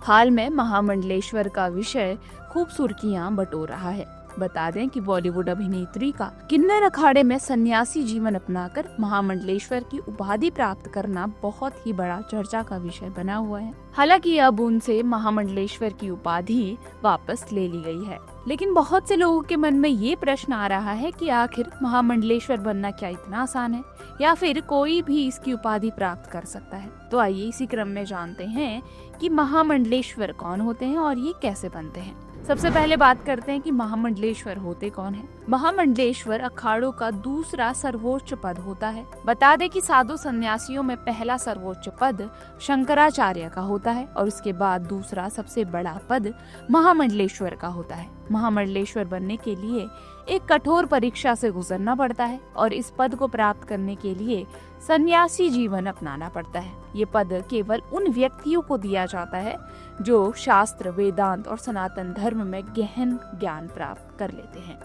हाल में महामंडलेश्वर का विषय खूब सुर्खियां बटोर रहा है। बता दें कि बॉलीवुड अभिनेत्री का किन्नर अखाड़े में सन्यासी जीवन अपनाकर महामंडलेश्वर की उपाधि प्राप्त करना बहुत ही बड़ा चर्चा का विषय बना हुआ है। हालांकि अब उनसे महामंडलेश्वर की उपाधि वापस ले ली गई है, लेकिन बहुत से लोगों के मन में ये प्रश्न आ रहा है कि आखिर महामंडलेश्वर बनना क्या इतना आसान है या फिर कोई भी इसकी उपाधि प्राप्त कर सकता है। तो आइए इसी क्रम में जानते हैं कि महामंडलेश्वर कौन होते हैं और ये कैसे बनते हैं। सबसे पहले बात करते हैं कि महामंडलेश्वर होते कौन हैं। महामंडलेश्वर अखाड़ों का दूसरा सर्वोच्च पद होता है। बता दें कि साधु सन्यासियों में पहला सर्वोच्च पद शंकराचार्य का होता है और उसके बाद दूसरा सबसे बड़ा पद महामंडलेश्वर का होता है। महामंडलेश्वर बनने के लिए एक कठोर परीक्षा से गुजरना पड़ता है और इस पद को प्राप्त करने के लिए सन्यासी जीवन अपनाना पड़ता है। ये पद केवल उन व्यक्तियों को दिया जाता है जो शास्त्र, वेदांत और सनातन धर्म में गहन ज्ञान प्राप्त कर लेते हैं।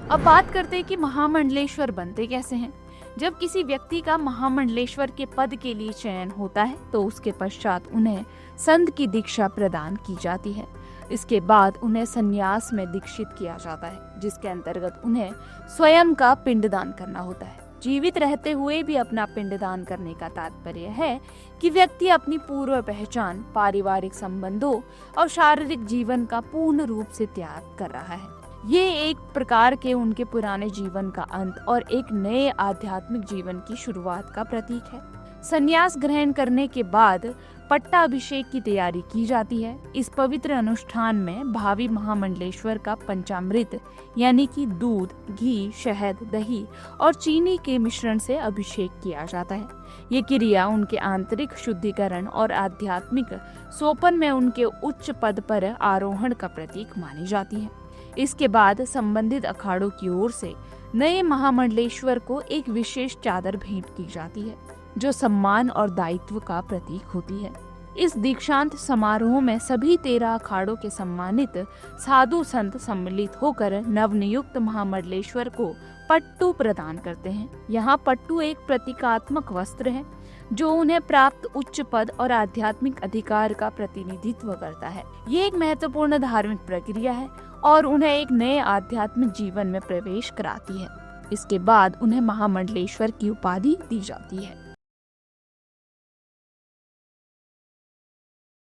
अब बात करते हैं कि महामंडलेश्वर बनते कैसे हैं। जब किसी व्यक्ति का महामंडलेश्वर के पद के लिए चयन होता है तो उसके पश्चात उन्हें संत की दीक्षा प्रदान की जाती है। इसके बाद उन्हें संन्यास में दीक्षित किया जाता है, जिसके अंतर्गत उन्हें स्वयं का पिंडदान करना होता है। जीवित रहते हुए भी अपना पिंडदान करने का तात्पर्य है कि व्यक्ति अपनी पूर्व पहचान, पारिवारिक संबंधों और शारीरिक जीवन का पूर्ण रूप से त्याग कर रहा है। ये एक प्रकार के उनके पुराने जीवन का अंत और एक नए आध्यात्मिक जीवन की शुरुआत का प्रतीक है। संन्यास ग्रहण करने के बाद पट्टाभिषेक की तैयारी की जाती है। इस पवित्र अनुष्ठान में भावी महामंडलेश्वर का पंचामृत यानी कि दूध, घी, शहद, दही और चीनी के मिश्रण से अभिषेक किया जाता है। ये क्रिया उनके आंतरिक शुद्धिकरण और आध्यात्मिक सोपन में उनके उच्च पद पर आरोहण का प्रतीक मानी जाती है। इसके बाद संबंधित अखाड़ों की ओर से नए महामंडलेश्वर को एक विशेष चादर भेंट की जाती है, जो सम्मान और दायित्व का प्रतीक होती है। इस दीक्षांत समारोह में सभी 13 अखाड़ों के सम्मानित साधु संत सम्मिलित होकर नवनियुक्त महामंडलेश्वर को पट्टू प्रदान करते हैं। यहाँ पट्टू एक प्रतीकात्मक वस्त्र है जो उन्हें प्राप्त उच्च पद और आध्यात्मिक अधिकार का प्रतिनिधित्व करता है। ये एक महत्वपूर्ण धार्मिक प्रक्रिया है और उन्हें एक नए आध्यात्मिक जीवन में प्रवेश कराती है। इसके बाद उन्हें महामंडलेश्वर की उपाधि दी जाती है।